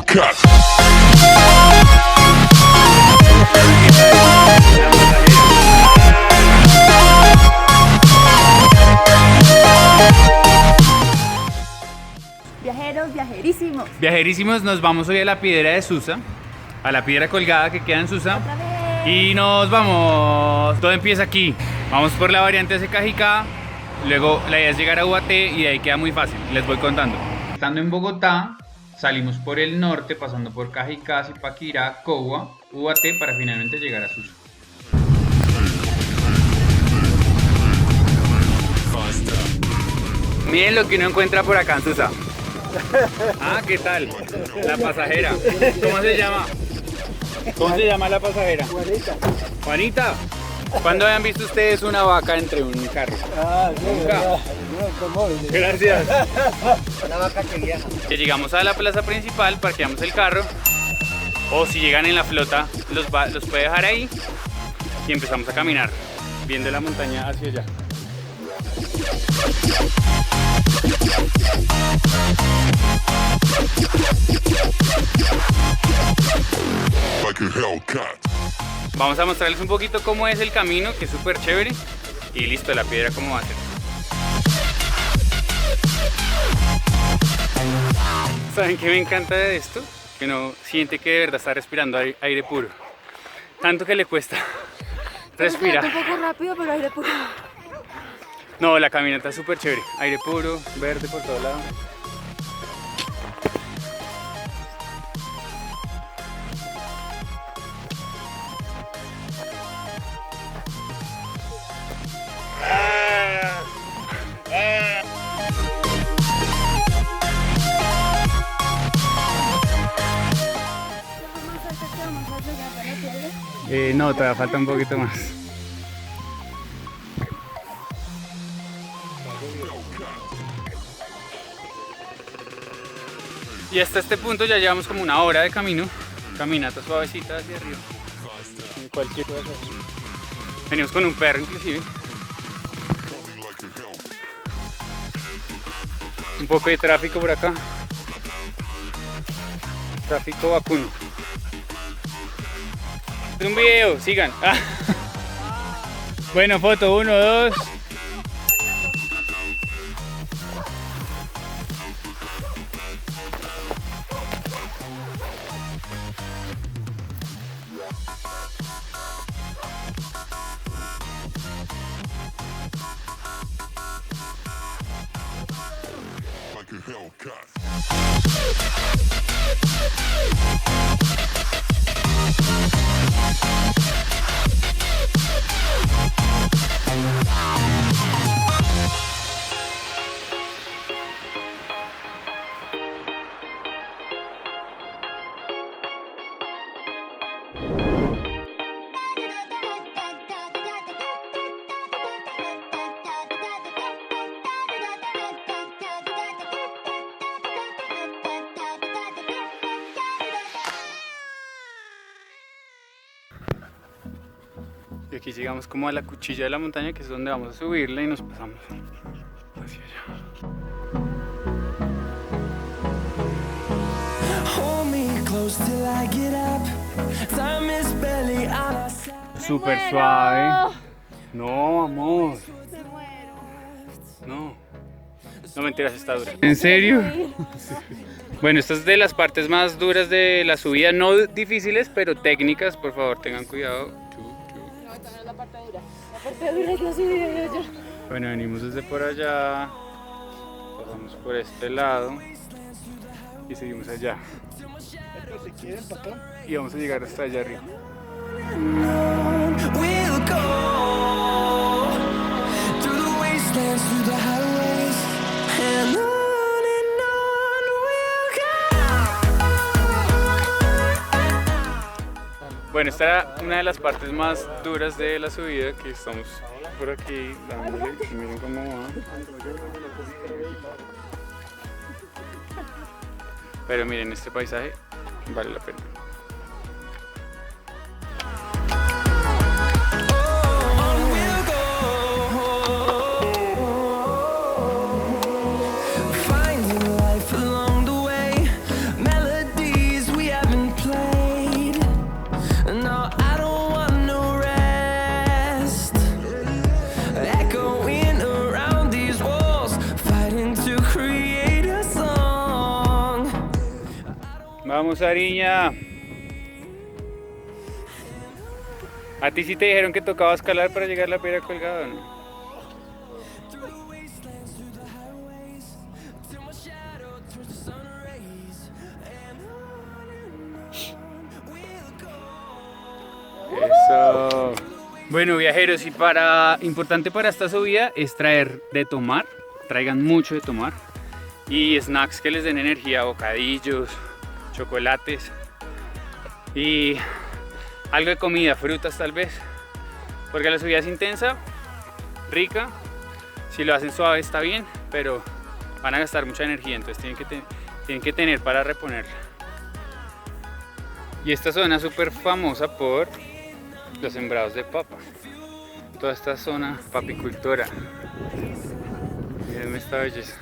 Hellcat. Viajeros, viajerísimos. Viajerísimos, nos vamos hoy a la piedra de Susa, a la piedra colgada que queda en Susa. Otra vez. Y nos vamos, todo empieza aquí. Vamos por la variante de Cajicá, luego la idea es llegar a Ubaté y de ahí queda muy fácil, les voy contando. Estando en Bogotá, salimos por el norte, pasando por Cajicá, Zipaquirá, Cogua, Ubaté para finalmente llegar a Susa. Miren lo que uno encuentra por acá en Susa. Ah, ¿qué tal? La pasajera. ¿Cómo se llama? ¿Cómo se llama la pasajera? Juanita. Juanita. ¿Cuándo habían visto ustedes una vaca entre un carro? Ah, Nunca. ¿Cómo? Gracias. Una vaca que viaja. Que llegamos a la plaza principal, parqueamos el carro. O si llegan en la flota, los puede dejar ahí. Y empezamos a caminar, viendo la montaña hacia allá. Like a Hellcat. Vamos a mostrarles un poquito cómo es el camino, que es súper chévere. Y listo, la piedra cómo va a ser. ¿Saben qué me encanta de esto? Que uno siente que de verdad está respirando aire puro. Tanto que le cuesta respirar. Un poco rápido, pero aire puro. No, la caminata es súper chévere. Aire puro, verde por todo lado. No, todavía falta un poquito más. Y hasta este punto ya llevamos como una hora de camino. Caminata suavecita hacia arriba. Cualquier cosa. Venimos con un perro inclusive. Un poco de tráfico por acá. Tráfico vacuno. Un video, sigan. Ah. Bueno, foto 1, 2. Like a Hellcat. Y aquí llegamos como a la cuchilla de la montaña, que es donde vamos a subirla y nos pasamos hacia allá. Súper suave. No, amor. No. No mentiras, está dura. ¿En serio? Bueno, esta es de las partes más duras de la subida, no difíciles, pero técnicas, por favor, tengan cuidado. No, esta no es la parte dura. La parte dura es la subida de allá. Bueno, venimos desde por allá, pasamos por este lado y seguimos allá. Si quieren, para acá. Y vamos a llegar hasta allá arriba. We'll go through the wastelands, through the highways, and on we'll Bueno, esta era una de las partes más duras de la subida, que estamos por aquí dándole, y miren cómo va. Pero miren, este paisaje vale la pena. finding life along the way, melodies Vamos, Ariña. ¿A ti sí te dijeron que tocaba escalar para llegar a la Piedra Colgada, no? Eso. Bueno, viajeros, y importante para esta subida es traer de tomar. Traigan mucho de tomar. Y snacks que les den energía, bocadillos, chocolates. Y algo de comida, frutas tal vez. Porque la subida es intensa, rica. Si lo hacen suave está bien, pero van a gastar mucha energía, entonces tienen que tener para reponerla. Y esta zona es súper famosa por los sembrados de papa. Toda esta zona papicultora. Miren esta belleza.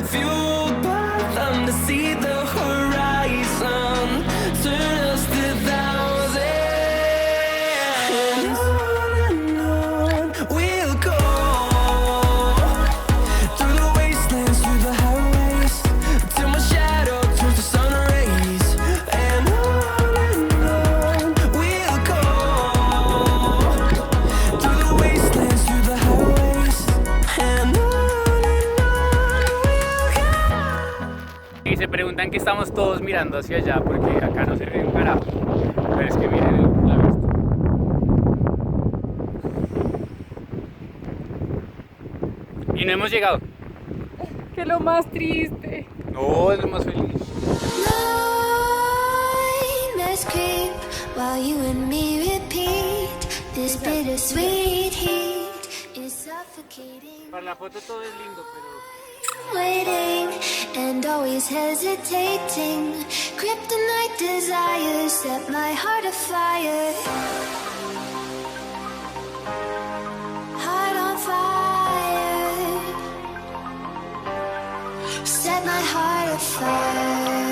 Fueled by them to see the horizon, turn us to thousands, and on we'll go, through the wastelands, through the highways, till my shadow turns to sun rays, and on we'll go, through the wastelands, through the highways, and on. Y se preguntan que estamos todos mirando hacia allá porque acá no se ve un carajo. Pero es que miren la vista. Y no hemos llegado. Que lo más triste. No, es lo más feliz. Nightmares creep while you and me repeat. This bittersweet heat is suffocating. Para la foto todo es lindo, pero Waiting and always hesitating. Kryptonite desires set my heart afire. Heart on fire. Set my heart afire.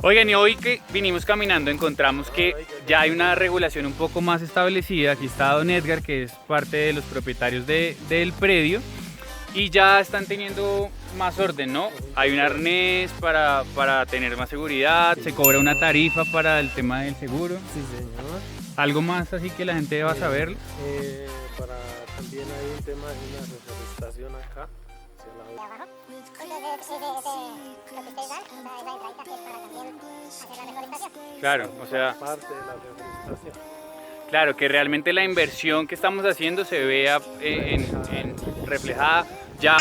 Oigan, y hoy que vinimos caminando encontramos que ya hay una regulación un poco más establecida. Aquí está Don Edgar, que es parte de los propietarios del predio, y ya están teniendo más orden, ¿no? Hay un arnés para tener más seguridad, se cobra una tarifa para el tema del seguro. Sí, señor. Algo más así que la gente deba saberlo. También hay un tema de una reforestación acá. Hacia la otra. Claro, o sea, Parte de la reforestación. claro, que realmente la inversión que estamos haciendo se vea reflejada ya.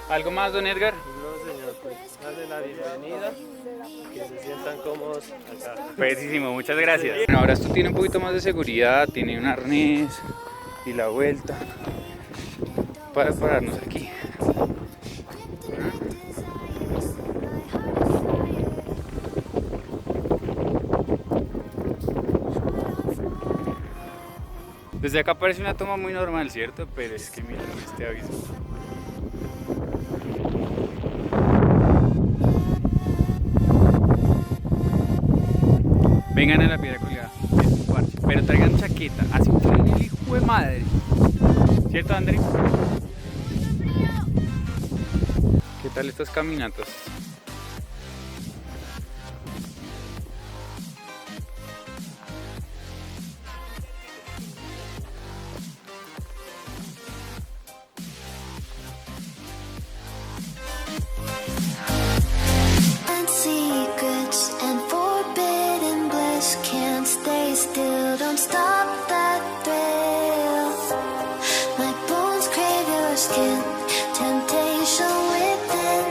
¿Algo más, Don Edgar? No, señor, pues darle la bienvenida. Que se sientan cómodos acá. Perfectísimo, muchas gracias. Bueno, ahora esto tiene un poquito más de seguridad, tiene un arnés y la vuelta para pararnos aquí. Desde acá parece una toma muy normal, ¿cierto? Pero es que miren este abismo. Vengan a la Piedra Colgada, es un parche, pero traigan chaqueta, así que el hijo de madre. ¿Cierto, André? ¿Qué tal estas caminatas? And secrets and forbidden bliss can't stay still. Don't stop that thrill. My bones crave your skin. Temptation within.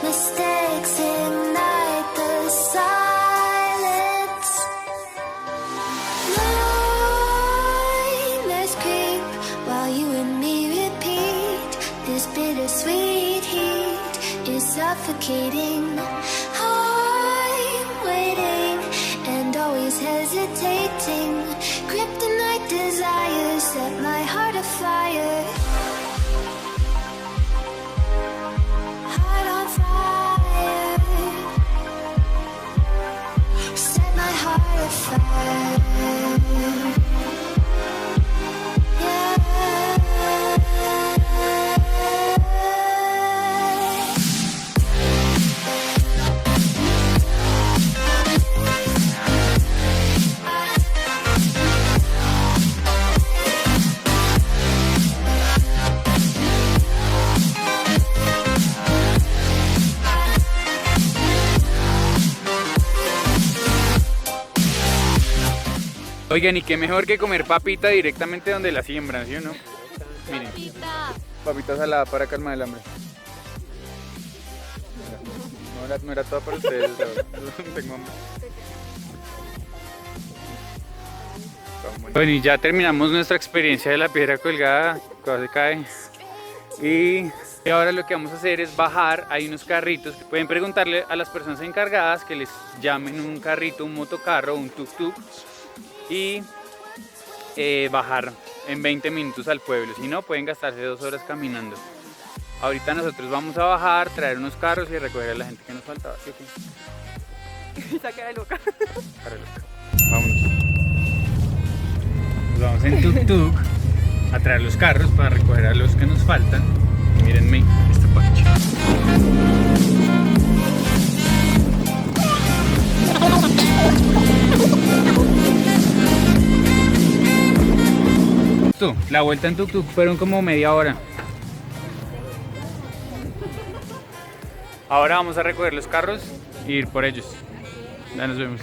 Mistakes ignite the silence. Nightmares creep while you and me repeat. This bittersweet heat is suffocating. suffocating. I'm waiting and always hesitating. Kryptonite desires set my heart afire. Heart on fire. Set my heart afire. Oigan, y qué mejor que comer papita directamente donde la siembran, ¿sí o no? Miren, papita salada para calmar el hambre. No era toda para ustedes, tengo hambre. Bueno, y ya terminamos nuestra experiencia de la piedra colgada, cuando se cae. Y ahora lo que vamos a hacer es bajar. Hay unos carritos que pueden preguntarle a las personas encargadas que les llamen un carrito, un motocarro, un tuk-tuk, y bajar en 20 minutos al pueblo. Si no, pueden gastarse 2 horas caminando. Ahorita nosotros vamos a bajar, traer unos carros y recoger a la gente que nos faltaba. ¿Sí, okay? Esa cara de loca. Cara de loca. Vámonos. Nos vamos en tuk-tuk a traer los carros para recoger a los que nos faltan. Y mírenme este pacho. La vuelta en tuk-tuk fueron como media hora. Ahora vamos a recoger los carros e ir por ellos. Ya nos vemos.